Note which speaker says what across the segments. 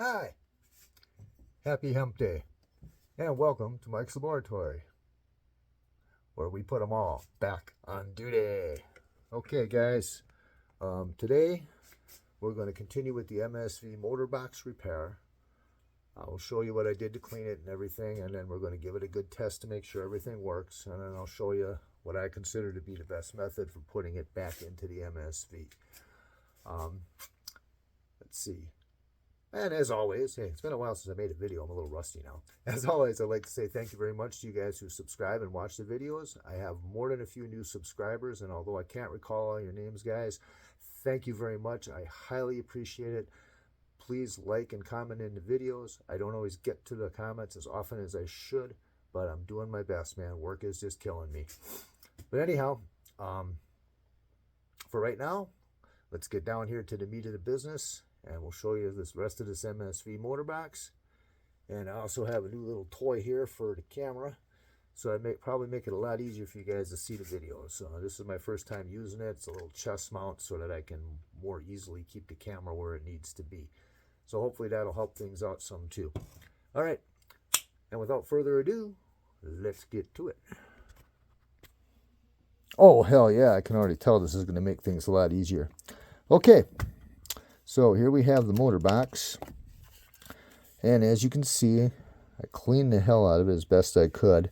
Speaker 1: Hi, happy hump day, and welcome to Mike's Laboratory, where we put them all back on duty. Okay, guys, today we're going to continue with the MSV motor box repair. I'll show you what I did to clean it and everything, and then we're going to give it a good test to make sure everything works, and then I'll show you what I consider to be the best method for putting it back into the MSV. Let's see. And as always, hey, it's been a while since I made a video. I'm a little rusty now. As always, I'd like to say thank you very much to you guys who subscribe and watch the videos. I have more than a few new subscribers, and although I can't recall all your names, guys, thank you very much. I highly appreciate it. Please like and comment in the videos. I don't always get to the comments as often as I should, but I'm doing my best, man. Work is just killing me. But anyhow, for right now, let's get down here to the meat of the business, and we'll show you this rest of this MSV motor box. And I also have a new little toy here for the camera, so I probably make it a lot easier for you guys to see the videos. So this is my first time using it. It's a little chest mount so that I can more easily keep the camera where it needs to be. So hopefully that'll help things out some too. All right, and without further ado, let's get to it. Oh, hell yeah, I can already tell this is going to make things a lot easier. Okay. So here we have the motor box, and as you can see, I cleaned the hell out of it as best I could.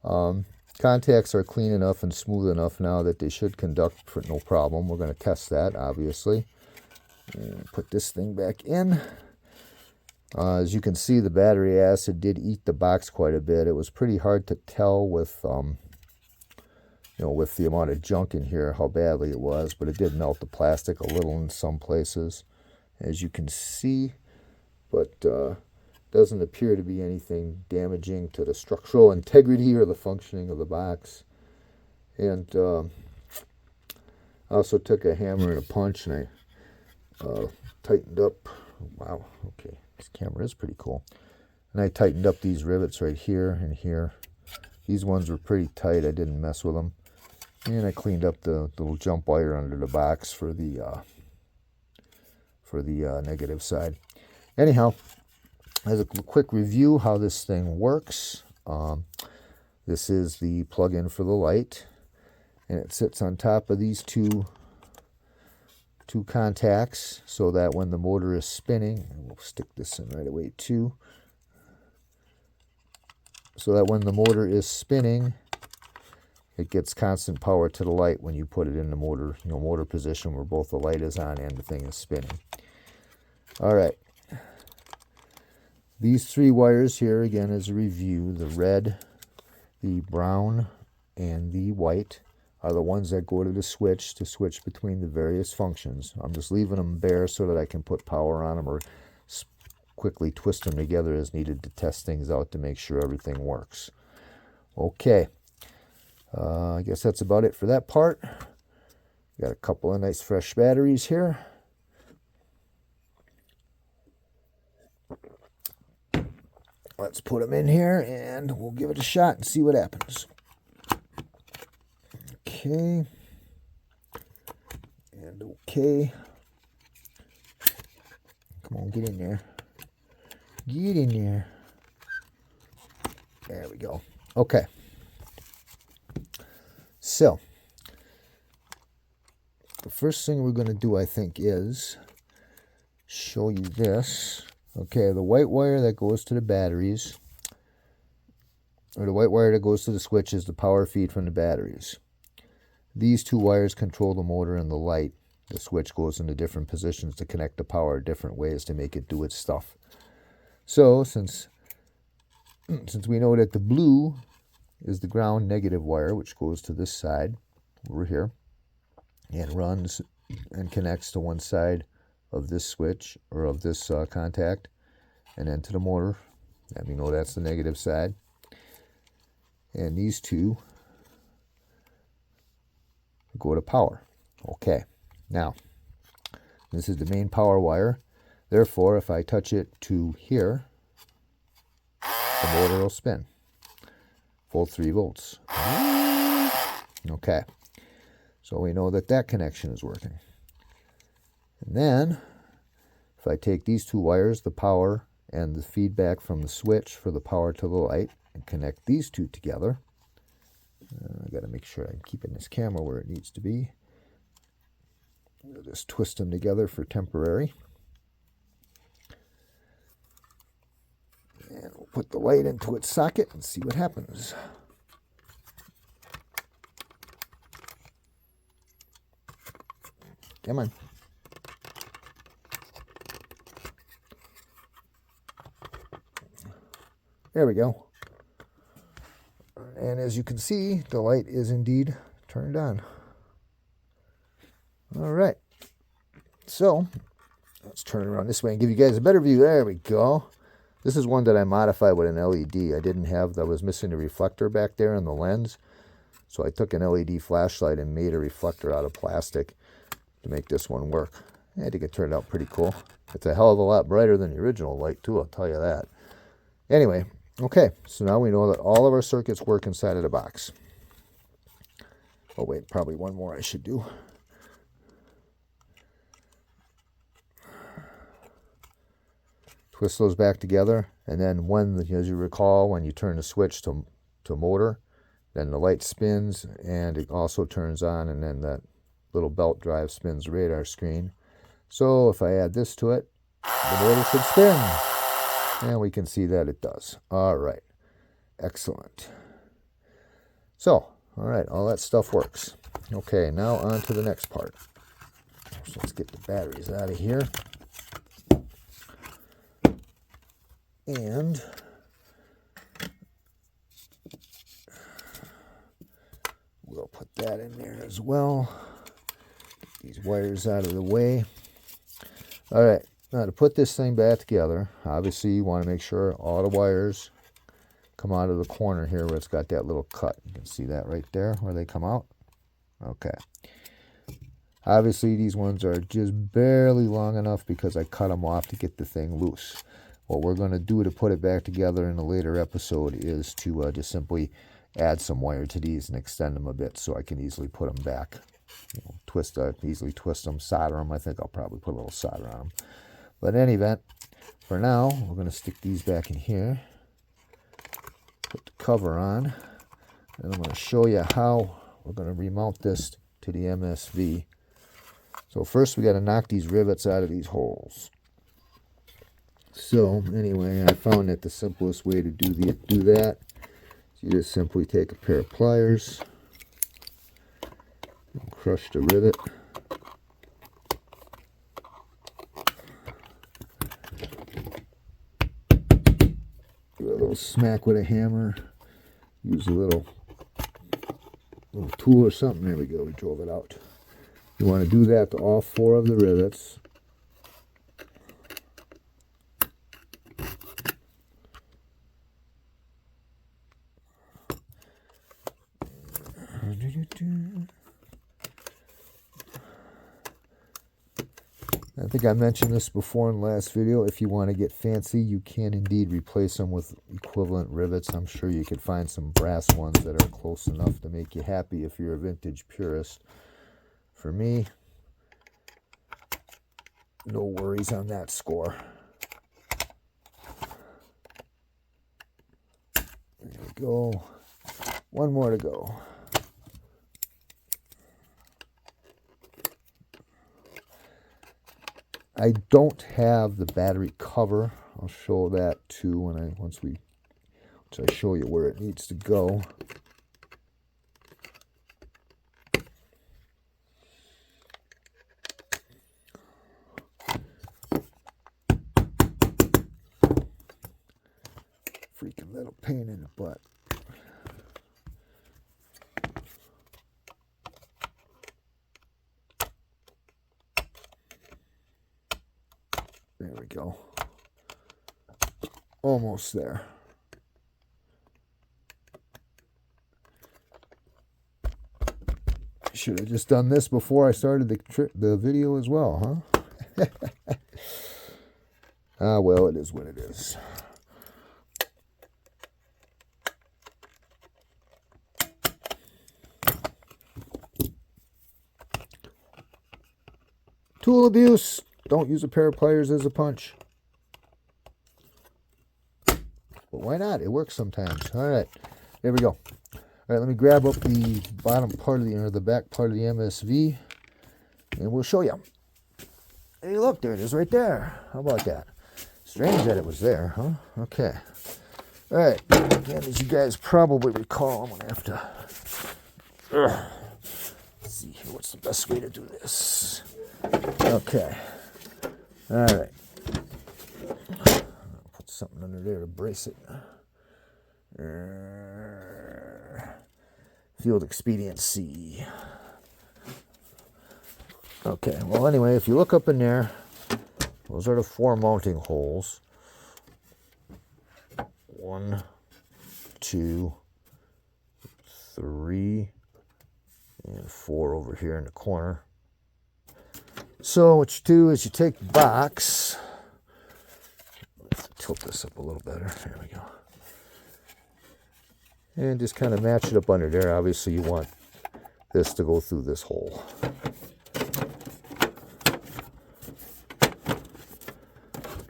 Speaker 1: Contacts are clean enough and smooth enough now that they should conduct for no problem. We're going to test that, obviously. And put this thing back in. As you can see, the battery acid did eat the box quite a bit. It was pretty hard to tell with with the amount of junk in here, how badly it was, but it did melt the plastic a little in some places, as you can see, but doesn't appear to be anything damaging to the structural integrity or the functioning of the box. And I also took a hammer and a punch, and I tightened up. Wow, okay, this camera is pretty cool. And I tightened up these rivets right here and here. These ones were pretty tight. I didn't mess with them. And I cleaned up the little jump wire under the box for the negative side. Anyhow, as a quick review how this thing works, this is the plug-in for the light, and it sits on top of these two contacts so that when the motor is spinning, and we'll stick this in right away too, so that when the motor is spinning, it gets constant power to the light when you put it in the motor, motor position where both the light is on and the thing is spinning. All right. These three wires here, again, as a review, the red, the brown, and the white are the ones that go to the switch to switch between the various functions. I'm just leaving them bare so that I can put power on them or quickly twist them together as needed to test things out to make sure everything works. Okay. I guess that's about it for that part. Got a couple of nice fresh batteries here. Let's put them in here and we'll give it a shot and see what happens. Okay. And okay. Come on, get in there. Get in there. There we go. Okay. So, the first thing we're going to do, I think, is show you this. Okay, the white wire that goes to the batteries, or the white wire that goes to the switch, is the power feed from the batteries. These two wires control the motor and the light. The switch goes into different positions to connect the power different ways to make it do its stuff. So, since we know that the blue is the ground negative wire, which goes to this side over here and runs and connects to one side of this switch or of this contact and then to the motor, and we know that's the negative side. And these two go to power. Okay, now this is the main power wire. Therefore, if I touch it to here, the motor will spin. Full 3 volts. Okay, so we know that that connection is working. And then if I take these two wires, the power and the feedback from the switch for the power to the light, and connect these two together. I got to make sure I'm keeping this camera where it needs to be. We'll just twist them together for temporary. And we'll put the light into its socket and see what happens. Come on. There we go. And as you can see, the light is indeed turned on. All right. So let's turn it around this way and give you guys a better view. There we go. This is one that I modified with an LED. I was missing a reflector back there in the lens. So I took an LED flashlight and made a reflector out of plastic to make this one work. I think it turned out pretty cool. It's a hell of a lot brighter than the original light too, I'll tell you that. Anyway, okay, so now we know that all of our circuits work inside of the box. Oh wait, probably one more I should do. Twist those back together, and then as you recall, when you turn the switch to motor, then the light spins and it also turns on, and then that little belt drive spins the radar screen. So if I add this to it, the motor should spin. And we can see that it does. All right. Excellent. So, all right, all that stuff works. Okay, now on to the next part. So let's get the batteries out of here. And we'll put that in there as well. Get these wires out of the way. All right, now to put this thing back together, obviously you want to make sure all the wires come out of the corner here where it's got that little cut. You can see that right there where they come out. Okay. Obviously these ones are just barely long enough because I cut them off to get the thing loose. What we're going to do to put it back together in a later episode is to just simply add some wire to these and extend them a bit so I can easily put them back. Easily twist them, solder them. I think I'll probably put a little solder on them. But in any event, for now, we're going to stick these back in here. Put the cover on. And I'm going to show you how we're going to remount this to the MSV. So first we got to knock these rivets out of these holes. So anyway, I found that the simplest way to do that is you just simply take a pair of pliers and crush the rivet. Give it a little smack with a hammer. Use a little tool or something. There we go, we drove it out. You want to do that to all 4 of the rivets. I think I mentioned this before in the last video. If you want to get fancy, you can indeed replace them with equivalent rivets. I'm sure you could find some brass ones that are close enough to make you happy if you're a vintage purist. For me, no worries on that score. There we go. One more to go. I don't have the battery cover. I'll show that too once I show you where it needs to go. Freaking little pain in the butt. There we go. Almost there. Should have just done this before I started the video as well, huh? Ah, well, it is what it is. Tool abuse. Don't use a pair of pliers as a punch. But why not? It works sometimes. All right, there we go. All right, let me grab up the bottom part of the back part of the MSV, and we'll show you. Hey, look, there it is right there. How about that? Strange that it was there, huh? Okay. All right. Again, as you guys probably recall, I'm gonna have to. Let's see here. What's the best way to do this? Okay. All right. I'll put something under there to brace it. Field expediency. Okay, well, anyway, if you look up in there, those are the 4 mounting holes. 1, 2, 3, and 4 over here in the corner. So what you do is you take the box. Let's tilt this up a little better. There we go. And just kind of match it up under there. Obviously, you want this to go through this hole.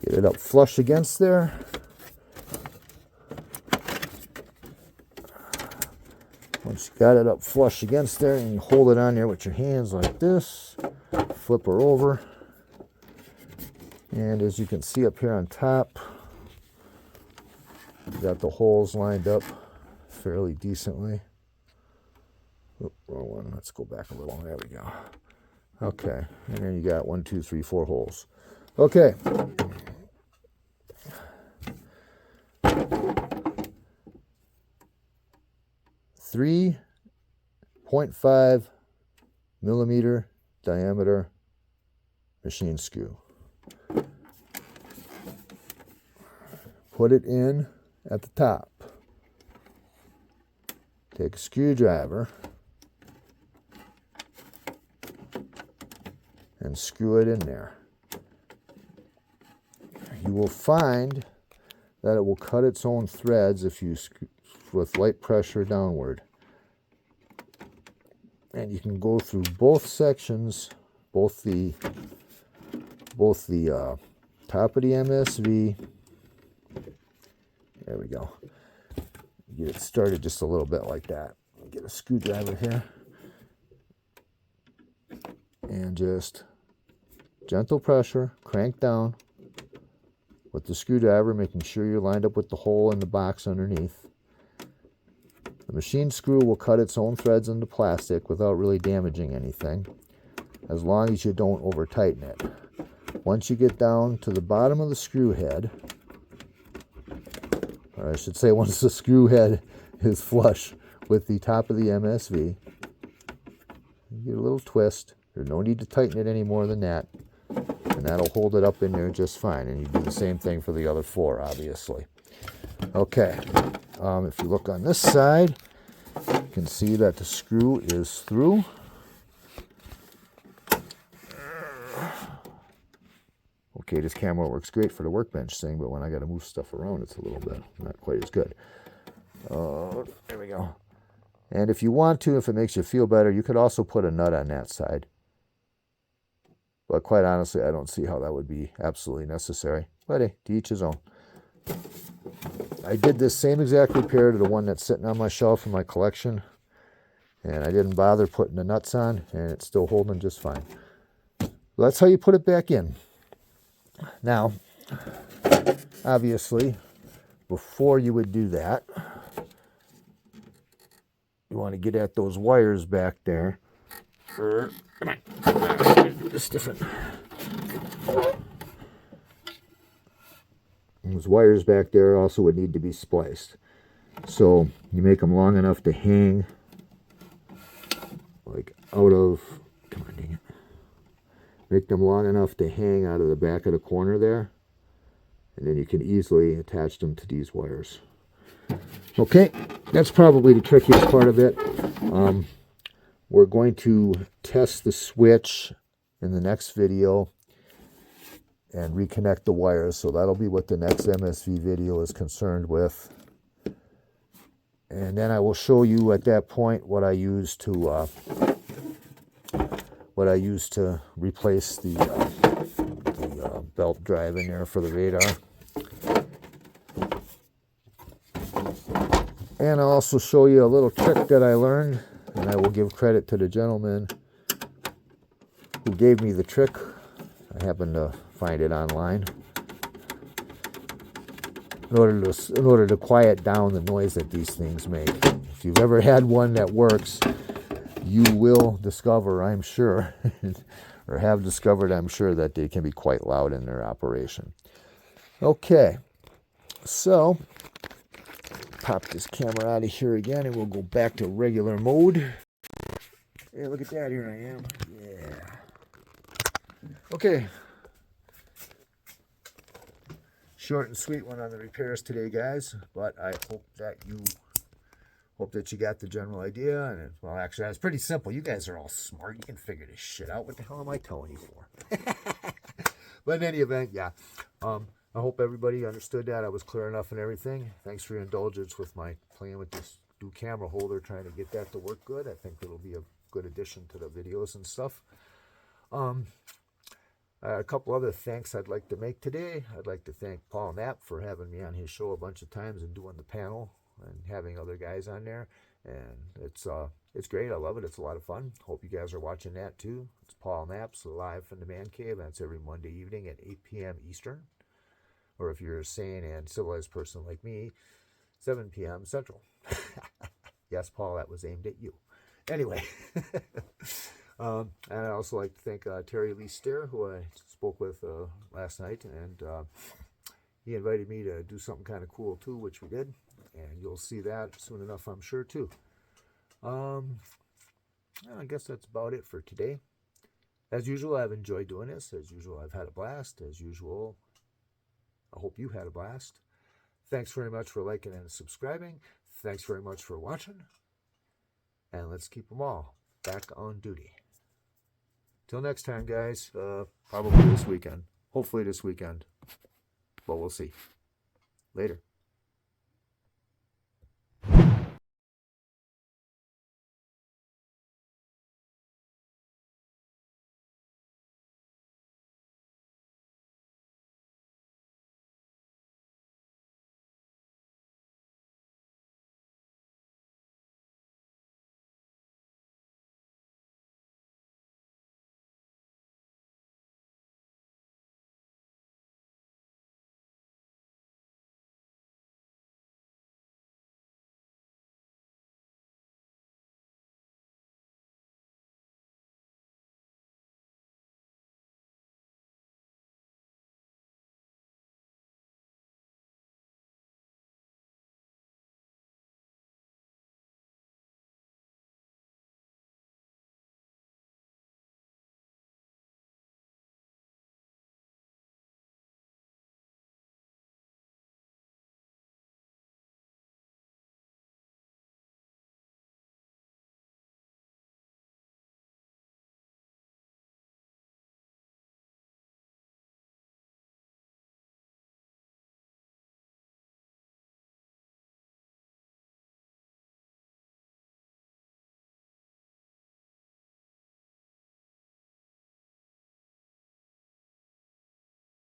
Speaker 1: Get it up flush against there. Once you got it up flush against there, and you hold it on there with your hands like this, flip her over. And as you can see up here on top, you got the holes lined up fairly decently. Oh, wrong one. Let's go back a little. There we go. Okay, and then you got 1, 2, 3, 4 holes. Okay. 3.5 millimeter diameter machine screw. Put it in at the top. Take a screwdriver and screw it in there. You will find that it will cut its own threads if you screw with light pressure downward. And you can go through both sections, both the top of the MSV. There we go. Get it started just a little bit like that. Get a screwdriver here. And just gentle pressure, crank down with the screwdriver, making sure you're lined up with the hole in the box underneath. The machine screw will cut its own threads into plastic without really damaging anything, as long as you don't over tighten it. Once you get down to the bottom of the screw head, or I should say once the screw head is flush with the top of the MSV, you get a little twist. There's no need to tighten it any more than that, and that'll hold it up in there just fine. And you do the same thing for the other 4, obviously. Okay, if you look on this side, you can see that the screw is through. Okay, this camera works great for the workbench thing, but when I got to move stuff around, it's a little bit not quite as good. There we go. And if you want to, if it makes you feel better, you could also put a nut on that side. But quite honestly, I don't see how that would be absolutely necessary. But hey, to each his own. I did this same exact repair to the one that's sitting on my shelf in my collection, and I didn't bother putting the nuts on, and it's still holding just fine. That's how you put it back in. Now, obviously, before you would do that, you want to get at those wires back there. Come on, do this different. Those wires back there also would need to be spliced. So you make them long enough to hang, like out of, come on, dang it. Make them long enough to hang out of the back of the corner there. And then you can easily attach them to these wires. Okay, that's probably the trickiest part of it. We're going to test the switch in the next video and reconnect the wires. So that'll be what the next MSV video is concerned with. And then I will show you at that point what I use to replace the belt drive in there for the radar. And I'll also show you a little trick that I learned, and I will give credit to the gentleman who gave me the trick. I happened to find it online. In order to quiet down the noise that these things make. If you've ever had one that works, you will discover, I'm sure, or have discovered, I'm sure, that they can be quite loud in their operation. Okay, so pop this camera out of here again, and we'll go back to regular mode. Hey, look at that, here I am. Yeah. Okay. Short and sweet one on the repairs today, guys, but I hope that you got the general idea. And well, actually, it's pretty simple. You guys are all smart. You can figure this shit out. What the hell am I telling you for? But in any event, yeah. I hope everybody understood that. I was clear enough and everything. Thanks for your indulgence with my playing with this new camera holder, trying to get that to work good. I think it'll be a good addition to the videos and stuff. A couple other thanks I'd like to make today. I'd like to thank Paul Knapp for having me on his show a bunch of times and doing the panel and having other guys on there. And it's great. I love it. It's a lot of fun. Hope you guys are watching that too. It's Paul Knapp's live from the Man Cave. That's every Monday evening at 8 p.m. Eastern. Or if you're a sane and civilized person like me, 7 p.m. Central. Yes, Paul, that was aimed at you. Anyway. And I'd also like to thank Terry Lee Steer, who I spoke with last night, and he invited me to do something kind of cool too, which we did, and you'll see that soon enough, I'm sure, too. I guess that's about it for today. As usual, I've enjoyed doing this. As usual, I've had a blast. As usual, I hope you had a blast. Thanks very much for liking and subscribing. Thanks very much for watching, and let's keep them all back on duty. Till next time, guys. Probably this weekend. Hopefully this weekend. But we'll see. Later.